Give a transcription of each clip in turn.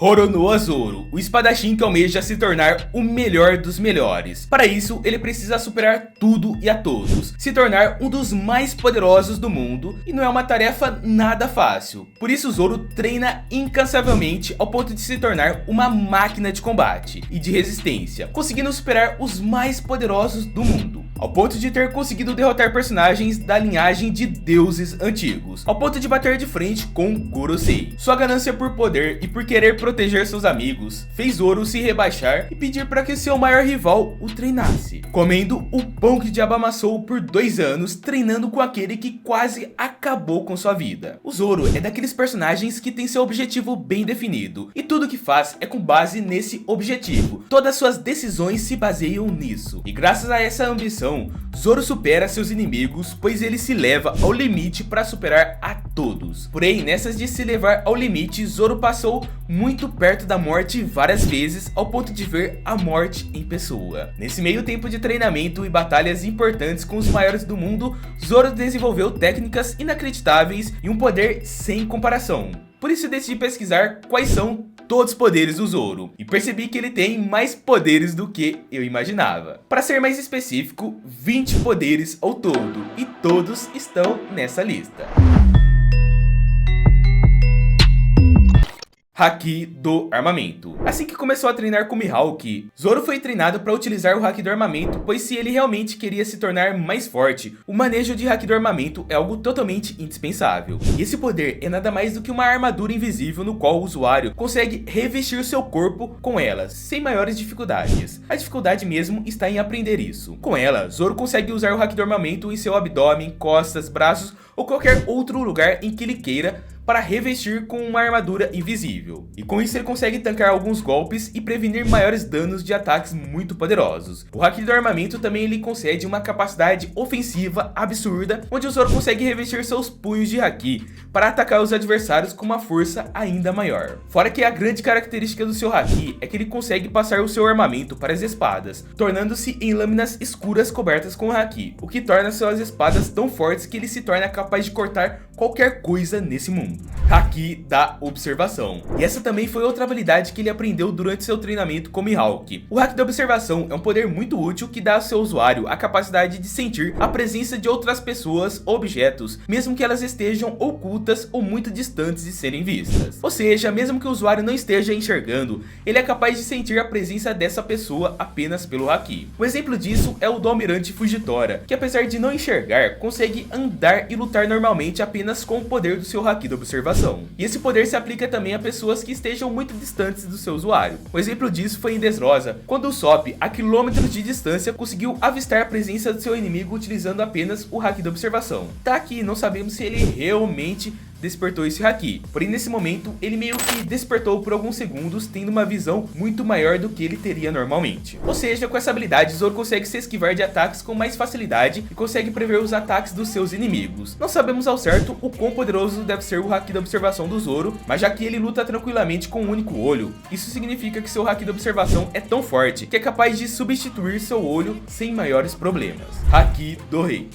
Roronoa Zoro, o espadachim que almeja se tornar o melhor dos melhores. Para isso, ele precisa superar tudo e a todos, se tornar um dos mais poderosos do mundo, e não é uma tarefa nada fácil. Por isso Zoro treina incansavelmente ao ponto de se tornar uma máquina de combate e de resistência, conseguindo superar os mais poderosos do mundo, ao ponto de ter conseguido derrotar personagens da linhagem de deuses antigos, ao ponto de bater de frente com Gorosei. Sua ganância por poder e por querer proteger seus amigos fez Zoro se rebaixar e pedir para que seu maior rival o treinasse, comendo o pão que o diabo amassou por 2 anos, treinando com aquele que quase acabou com sua vida. O Zoro é daqueles personagens que tem seu objetivo bem definido, e tudo que faz é com base nesse objetivo. Todas suas decisões se baseiam nisso, e graças a essa ambição, Zoro supera seus inimigos, pois ele se leva ao limite para superar a todos. Porém, nessas de se levar ao limite, Zoro passou muito perto da morte várias vezes, ao ponto de ver a morte em pessoa. Nesse meio tempo de treinamento e batalhas importantes com os maiores do mundo, Zoro desenvolveu técnicas inacreditáveis e um poder sem comparação. Por isso decidi pesquisar quais são todos os poderes do Zoro, e percebi que ele tem mais poderes do que eu imaginava. Para ser mais específico, 20 poderes ao todo, e todos estão nessa lista. Haki do armamento. Assim que começou a treinar com Mihawk, Zoro foi treinado para utilizar o Haki do armamento, pois se ele realmente queria se tornar mais forte, o manejo de Haki do armamento é algo totalmente indispensável. E esse poder é nada mais do que uma armadura invisível no qual o usuário consegue revestir seu corpo com ela, sem maiores dificuldades. A dificuldade mesmo está em aprender isso. Com ela, Zoro consegue usar o Haki do armamento em seu abdômen, costas, braços ou qualquer outro lugar em que ele queira, para revestir com uma armadura invisível. E com isso ele consegue tancar alguns golpes e prevenir maiores danos de ataques muito poderosos. O Haki do armamento também lhe concede uma capacidade ofensiva absurda, onde o Zoro consegue revestir seus punhos de Haki para atacar os adversários com uma força ainda maior. Fora que a grande característica do seu Haki é que ele consegue passar o seu armamento para as espadas, tornando-se em lâminas escuras cobertas com Haki, o que torna suas espadas tão fortes que ele se torna capaz de cortar qualquer coisa nesse mundo. Haki da observação. E essa também foi outra habilidade que ele aprendeu durante seu treinamento com Mihawk. O Haki da observação é um poder muito útil que dá ao seu usuário a capacidade de sentir a presença de outras pessoas ou objetos, mesmo que elas estejam ocultas ou muito distantes de serem vistas. Ou seja, mesmo que o usuário não esteja enxergando, ele é capaz de sentir a presença dessa pessoa apenas pelo Haki. Um exemplo disso é o do Almirante Fujitora, que apesar de não enxergar, consegue andar e lutar normalmente apenas com o poder do seu Haki da observação. E esse poder se aplica também a pessoas que estejam muito distantes do seu usuário. Um exemplo disso foi em Dressrosa, quando o Usopp, a quilômetros de distância, conseguiu avistar a presença do seu inimigo utilizando apenas o Haki da observação. Tá aqui, não sabemos se ele realmente despertou esse Haki, porém nesse momento ele meio que despertou por alguns segundos, tendo uma visão muito maior do que ele teria normalmente. Ou seja, com essa habilidade Zoro consegue se esquivar de ataques com mais facilidade e consegue prever os ataques dos seus inimigos. Não sabemos ao certo o quão poderoso deve ser o Haki da observação do Zoro, mas já que ele luta tranquilamente com um único olho, isso significa que seu Haki da observação é tão forte que é capaz de substituir seu olho sem maiores problemas. Haki do Rei.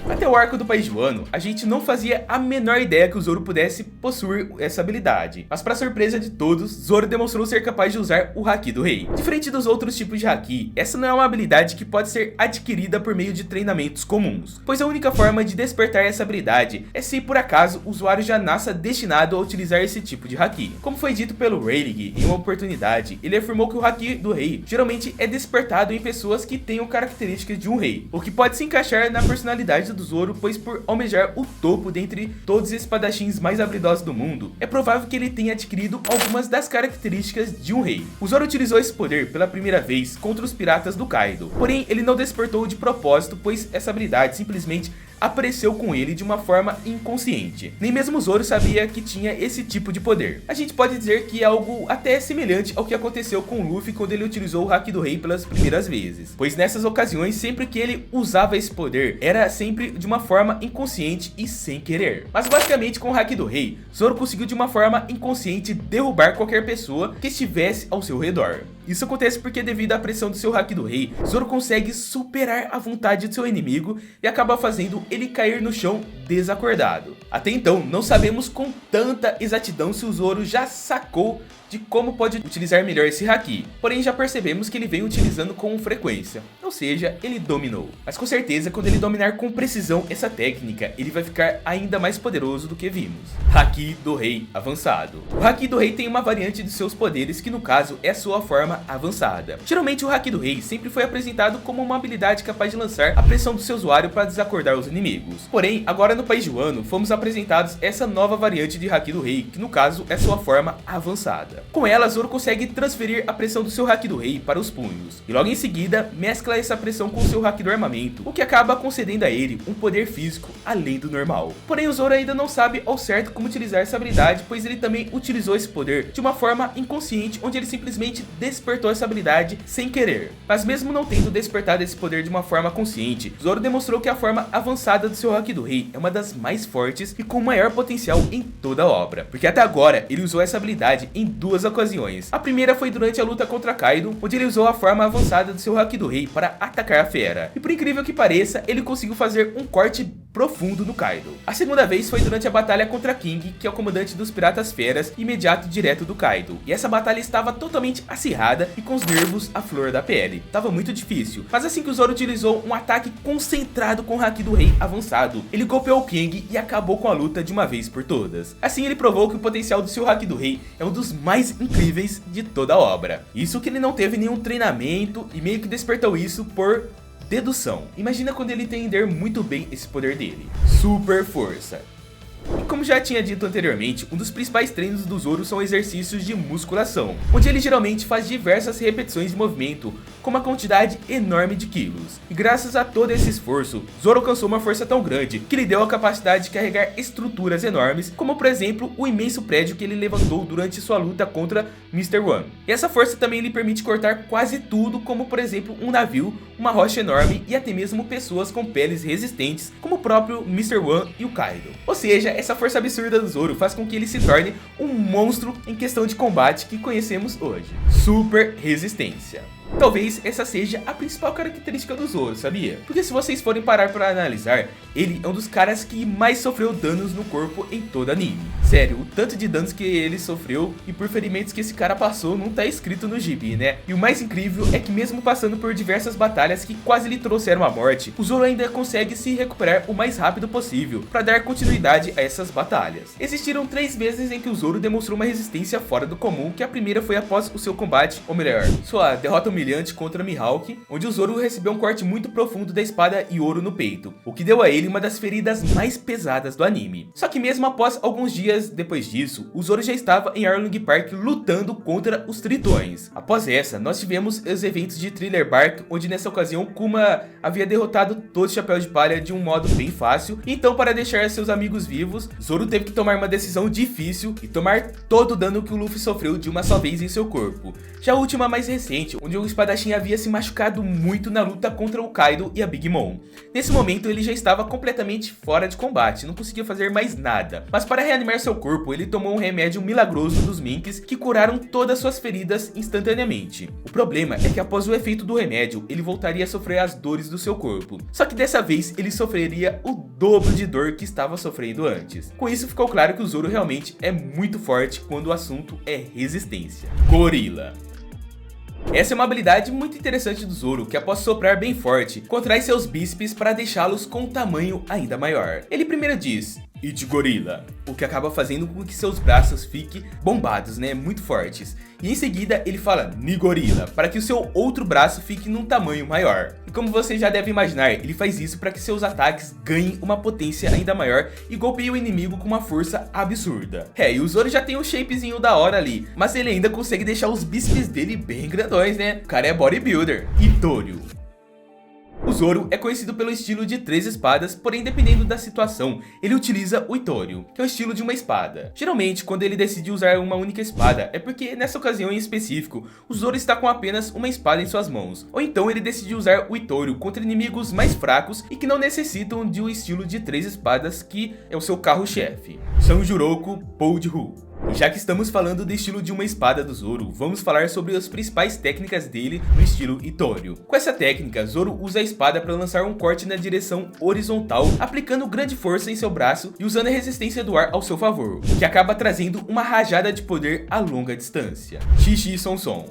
Até o arco do País de Wano, a gente não fazia a menor ideia que o Zoro pudesse possuir essa habilidade. Mas para surpresa de todos, Zoro demonstrou ser capaz de usar o Haki do Rei. Diferente dos outros tipos de Haki, essa não é uma habilidade que pode ser adquirida por meio de treinamentos comuns, pois a única forma de despertar essa habilidade é se por acaso o usuário já nasça destinado a utilizar esse tipo de Haki. Como foi dito pelo Rayleigh em uma oportunidade, ele afirmou que o Haki do Rei geralmente é despertado em pessoas que tenham características de um rei, o que pode se encaixar na personalidade do Zoro, pois por almejar o topo dentre todos os espadachins mais habilidosos do mundo, é provável que ele tenha adquirido algumas das características de um rei. O Zoro utilizou esse poder pela primeira vez contra os piratas do Kaido, porém ele não despertou de propósito, pois essa habilidade simplesmente apareceu com ele de uma forma inconsciente. Nem mesmo Zoro sabia que tinha esse tipo de poder. A gente pode dizer que é algo até semelhante ao que aconteceu com Luffy quando ele utilizou o Haki do Rei pelas primeiras vezes, pois nessas ocasiões, sempre que ele usava esse poder, era sempre de uma forma inconsciente e sem querer. Mas basicamente com o Haki do Rei, Zoro conseguiu de uma forma inconsciente derrubar qualquer pessoa que estivesse ao seu redor. Isso acontece porque devido à pressão do seu Haki do Rei, Zoro consegue superar a vontade do seu inimigo e acaba fazendo ele cair no chão desacordado. Até então, não sabemos com tanta exatidão se o Zoro já sacou de como pode utilizar melhor esse haki, porém já percebemos que ele vem utilizando com frequência, ou seja, ele dominou. Mas com certeza, quando ele dominar com precisão essa técnica, ele vai ficar ainda mais poderoso do que vimos. Haki do Rei avançado. O Haki do Rei tem uma variante de seus poderes que no caso é a sua forma avançada. Geralmente o Haki do Rei sempre foi apresentado como uma habilidade capaz de lançar a pressão do seu usuário para desacordar os inimigos. Porém, agora no país de Wano, fomos apresentados essa nova variante de Haki do Rei, que no caso é sua forma avançada. Com ela, Zoro consegue transferir a pressão do seu Haki do Rei para os punhos, e logo em seguida, mescla essa pressão com o seu Haki do armamento, o que acaba concedendo a ele um poder físico além do normal. Porém, o Zoro ainda não sabe ao certo como utilizar essa habilidade, pois ele também utilizou esse poder de uma forma inconsciente, onde ele simplesmente despertou essa habilidade sem querer. Mas mesmo não tendo despertado esse poder de uma forma consciente, Zoro demonstrou que a forma avançada do seu Haki do Rei é uma das mais fortes e com maior potencial em toda a obra, porque até agora ele usou essa habilidade em duas ocasiões. A primeira foi durante a luta contra Kaido, onde ele usou a forma avançada do seu Haki do Rei para atacar a fera, e por incrível que pareça, ele conseguiu fazer um corte profundo no Kaido. A segunda vez foi durante a batalha contra King, que é o comandante dos Piratas Feras, imediato direto do Kaido, e essa batalha estava totalmente acirrada e com os nervos à flor da pele. Tava muito difícil, mas assim que o Zoro utilizou um ataque concentrado com o Haki do Rei avançado, ele golpeou o King e acabou com a luta de uma vez por todas. Assim ele provou que o potencial do seu Haki do Rei é um dos mais incríveis de toda a obra. Isso que ele não teve nenhum treinamento e meio que despertou isso por dedução. Imagina quando ele entender muito bem esse poder dele. Super força. E como já tinha dito anteriormente, um dos principais treinos do Zoro são exercícios de musculação, onde ele geralmente faz diversas repetições de movimento com uma quantidade enorme de quilos. E graças a todo esse esforço, Zoro alcançou uma força tão grande que lhe deu a capacidade de carregar estruturas enormes, como por exemplo o imenso prédio que ele levantou durante sua luta contra Mr. One. E essa força também lhe permite cortar quase tudo, como por exemplo um navio, uma rocha enorme e até mesmo pessoas com peles resistentes, como o próprio Mr. One e o Kaido. Ou seja, essa força absurda do Zoro faz com que ele se torne um monstro em questão de combate que conhecemos hoje. Super resistência. Talvez essa seja a principal característica do Zoro, sabia? Porque se vocês forem parar para analisar, ele é um dos caras que mais sofreu danos no corpo em todo anime. Sério, o tanto de danos que ele sofreu e por ferimentos que esse cara passou não tá escrito no gibi, né? E o mais incrível é que mesmo passando por diversas batalhas que quase lhe trouxeram a morte, o Zoro ainda consegue se recuperar o mais rápido possível para dar continuidade a essas batalhas. Existiram 3 vezes em que o Zoro demonstrou uma resistência fora do comum, que a primeira foi após o seu combate, ou melhor, sua derrota humilhante contra Mihawk, onde o Zoro recebeu um corte muito profundo da espada Yoro no peito, o que deu a ele uma das feridas mais pesadas do anime. Só que mesmo após alguns dias depois disso, o Zoro já estava em Arlong Park lutando contra os Tritões. Após essa, nós tivemos os eventos de Thriller Bark, onde nessa ocasião Kuma havia derrotado todo o Chapéu de Palha de um modo bem fácil, então para deixar seus amigos vivos, Zoro teve que tomar uma decisão difícil e tomar todo o dano que o Luffy sofreu de uma só vez em seu corpo. Já a última mais recente, onde o espadachim havia se machucado muito na luta contra o Kaido e a Big Mom. Nesse momento ele já estava completamente fora de combate, não conseguia fazer mais nada. Mas para reanimar seu corpo, ele tomou um remédio milagroso dos Minks que curaram todas suas feridas instantaneamente. O problema é que após o efeito do remédio, ele voltaria a sofrer as dores do seu corpo. Só que dessa vez ele sofreria o dobro de dor que estava sofrendo antes. Com isso ficou claro que o Zoro realmente é muito forte quando o assunto é resistência. Gorila. Essa é uma habilidade muito interessante do Zoro, que após soprar bem forte, contrai seus bíceps para deixá-los com um tamanho ainda maior. Ele primeiro diz It Gorilla, o que acaba fazendo com que seus braços fiquem bombados, né, muito fortes. E em seguida ele fala Ni Gorilla, para que o seu outro braço fique num tamanho maior. E como você já deve imaginar, ele faz isso para que seus ataques ganhem uma potência ainda maior e golpeiem o inimigo com uma força absurda. E o Zoro já tem um shapezinho da hora ali, mas ele ainda consegue deixar os bíceps dele bem grandões, né? O cara é bodybuilder. Itorio. O Zoro é conhecido pelo estilo de 3 espadas, porém dependendo da situação, ele utiliza o Itorio, que é o estilo de uma espada. Geralmente, quando ele decide usar uma única espada, é porque nessa ocasião em específico, o Zoro está com apenas uma espada em suas mãos. Ou então ele decide usar o Itorio contra inimigos mais fracos e que não necessitam de um estilo de 3 espadas, que é o seu carro-chefe. Sanjuroku Poudhu. E já que estamos falando do estilo de uma espada do Zoro, vamos falar sobre as principais técnicas dele no estilo Itorio. Com essa técnica, Zoro usa a espada para lançar um corte na direção horizontal, aplicando grande força em seu braço e usando a resistência do ar ao seu favor, que acaba trazendo uma rajada de poder a longa distância. Xixi Son Son.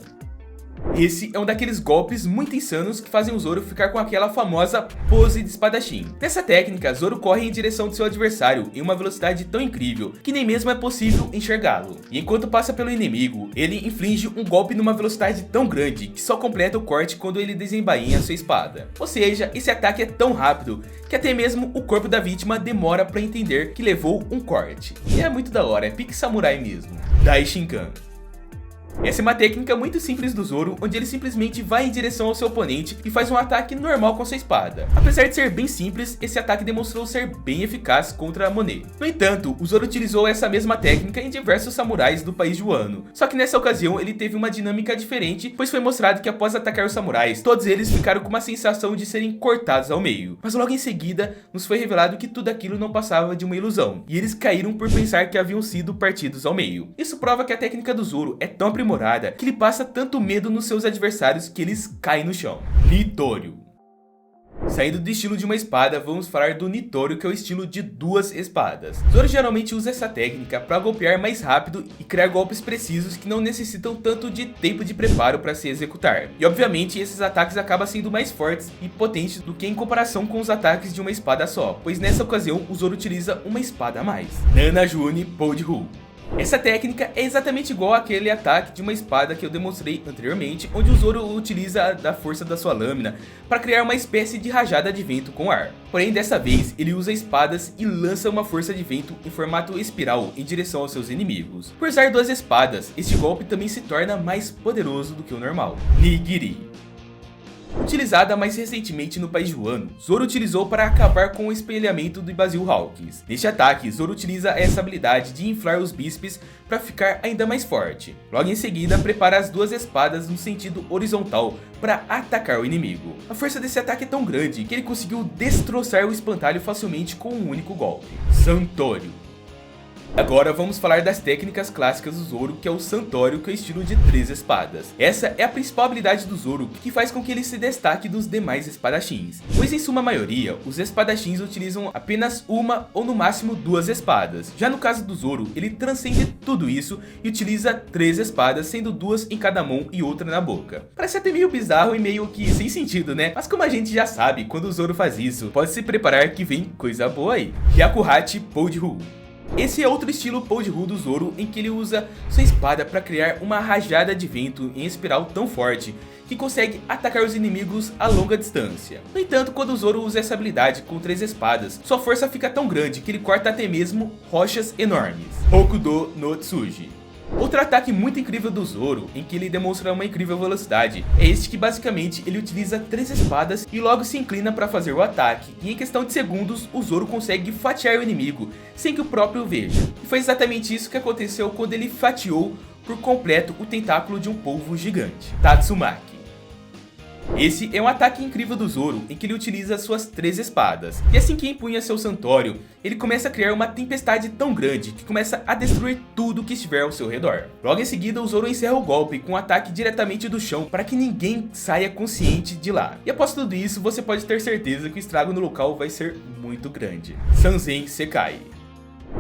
Esse é um daqueles golpes muito insanos que fazem o Zoro ficar com aquela famosa pose de espadachim. Nessa técnica, Zoro corre em direção do seu adversário em uma velocidade tão incrível que nem mesmo é possível enxergá-lo. E enquanto passa pelo inimigo, ele inflige um golpe numa velocidade tão grande que só completa o corte quando ele desembainha sua espada. Ou seja, esse ataque é tão rápido que até mesmo o corpo da vítima demora para entender que levou um corte. E é muito da hora, é pique samurai mesmo. Dai Shinkan. Essa é uma técnica muito simples do Zoro, onde ele simplesmente vai em direção ao seu oponente e faz um ataque normal com sua espada. Apesar de ser bem simples, esse ataque demonstrou ser bem eficaz contra a Monet. No entanto, o Zoro utilizou essa mesma técnica em diversos samurais do país de Wano. Só que nessa ocasião ele teve uma dinâmica diferente, pois foi mostrado que após atacar os samurais, todos eles ficaram com uma sensação de serem cortados ao meio. Mas logo em seguida, nos foi revelado que tudo aquilo não passava de uma ilusão, e eles caíram por pensar que haviam sido partidos ao meio. Isso prova que a técnica do Zoro é tão aprimorada que ele passa tanto medo nos seus adversários que eles caem no chão. Nitorio. Saindo do estilo de uma espada, vamos falar do Nitorio, que é o estilo de duas espadas. Zoro geralmente usa essa técnica para golpear mais rápido e criar golpes precisos que não necessitam tanto de tempo de preparo para se executar. E obviamente esses ataques acabam sendo mais fortes e potentes do que em comparação com os ataques de uma espada só, pois nessa ocasião o Zoro utiliza uma espada a mais. Nana June Poudhu. Essa técnica é exatamente igual àquele ataque de uma espada que eu demonstrei anteriormente, onde o Zoro utiliza da força da sua lâmina para criar uma espécie de rajada de vento com ar. Porém, dessa vez, ele usa espadas e lança uma força de vento em formato espiral em direção aos seus inimigos. Por usar duas espadas, este golpe também se torna mais poderoso do que o normal. Nigiri. Utilizada mais recentemente no país de Wano, Zoro utilizou para acabar com o espelhamento do Basil Hawkins. Neste ataque, Zoro utiliza essa habilidade de inflar os bíceps para ficar ainda mais forte. Logo em seguida, prepara as duas espadas no sentido horizontal para atacar o inimigo. A força desse ataque é tão grande que ele conseguiu destroçar o espantalho facilmente com um único golpe. Santorio. Agora vamos falar das técnicas clássicas do Zoro, que é o Santorio, que é o estilo de 3 espadas. Essa é a principal habilidade do Zoro, que faz com que ele se destaque dos demais espadachins, pois em sua maioria, os espadachins utilizam apenas uma ou no máximo 2 espadas. Já no caso do Zoro, ele transcende tudo isso e utiliza 3 espadas, sendo 2 em cada mão e outra na boca. Parece até meio bizarro e meio que sem sentido, né? Mas como a gente já sabe, quando o Zoro faz isso, pode se preparar que vem coisa boa aí. Hyakuhachi Poudhu. Esse é outro estilo Poudhu do Zoro, em que ele usa sua espada para criar uma rajada de vento em espiral tão forte que consegue atacar os inimigos a longa distância. No entanto, quando o Zoro usa essa habilidade com 3 espadas, sua força fica tão grande que ele corta até mesmo rochas enormes. Hokudo no Tsuji. Outro ataque muito incrível do Zoro, em que ele demonstra uma incrível velocidade, é este que basicamente ele utiliza 3 espadas e logo se inclina para fazer o ataque, e em questão de segundos o Zoro consegue fatiar o inimigo sem que o próprio veja. E foi exatamente isso que aconteceu quando ele fatiou por completo o tentáculo de um polvo gigante, Tatsumaki. Esse é um ataque incrível do Zoro, em que ele utiliza suas 3 espadas. E assim que empunha seu Santorio, ele começa a criar uma tempestade tão grande que começa a destruir tudo que estiver ao seu redor. Logo em seguida, o Zoro encerra o golpe com um ataque diretamente do chão para que ninguém saia consciente de lá. E após tudo isso, você pode ter certeza que o estrago no local vai ser muito grande. Sanzen Sekai.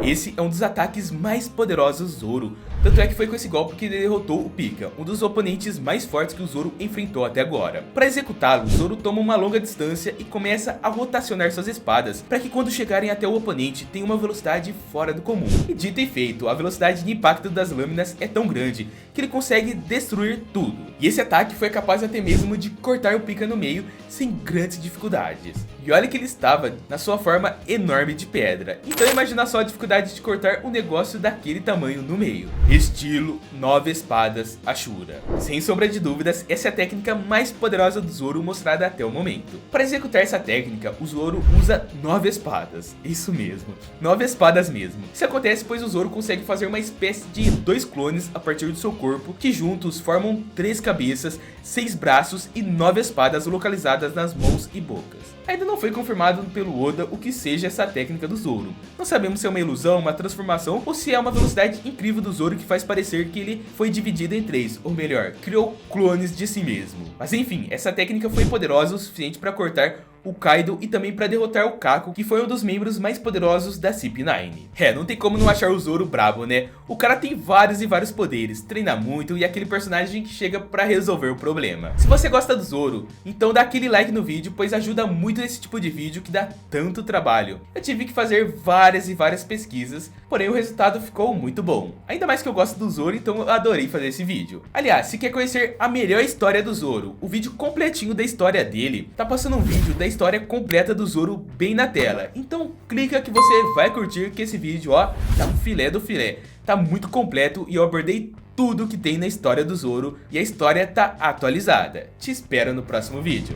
Esse é um dos ataques mais poderosos do Zoro, tanto é que foi com esse golpe que ele derrotou o Pika, um dos oponentes mais fortes que o Zoro enfrentou até agora. Para executá-lo, o Zoro toma uma longa distância e começa a rotacionar suas espadas, para que quando chegarem até o oponente tenha uma velocidade fora do comum. E dito e feito, a velocidade de impacto das lâminas é tão grande que ele consegue destruir tudo. E esse ataque foi capaz até mesmo de cortar o Pika no meio sem grandes dificuldades. E olha que ele estava na sua forma enorme de pedra, então imagina só a dificuldade de cortar um negócio daquele tamanho no meio. Estilo 9 espadas Ashura. Sem sombra de dúvidas, essa é a técnica mais poderosa do Zoro mostrada até o momento. Para executar essa técnica, o Zoro usa 9 espadas. Isso mesmo, 9 espadas mesmo. Isso acontece pois o Zoro consegue fazer uma espécie de 2 clones a partir do seu corpo corpo, que juntos formam 3 cabeças, 6 braços e 9 espadas localizadas nas mãos e bocas. Ainda não foi confirmado pelo Oda o que seja essa técnica do Zoro. Não sabemos se é uma ilusão, uma transformação ou se é uma velocidade incrível do Zoro que faz parecer que ele foi dividido em 3, ou melhor, criou clones de si mesmo. Mas enfim, essa técnica foi poderosa o suficiente para cortar o Kaido e também para derrotar o Kako, que foi um dos membros mais poderosos da CP9. Não tem como não achar o Zoro brabo, né? O cara tem vários e vários poderes, treina muito e é aquele personagem que chega para resolver o problema. Se você gosta do Zoro, então dá aquele like no vídeo, pois ajuda muito nesse tipo de vídeo que dá tanto trabalho. Eu tive que fazer várias e várias pesquisas, porém o resultado ficou muito bom. Ainda mais que eu gosto do Zoro, então eu adorei fazer esse vídeo. Aliás, se quer conhecer a melhor história do Zoro, o vídeo completinho da história dele, tá passando um vídeo da história completa do Zoro bem na tela. Então clica que você vai curtir, que esse vídeo, ó, tá um filé do filé. Tá muito completo e eu abordei tudo que tem na história do Zoro e a história tá atualizada. Te espero no próximo vídeo.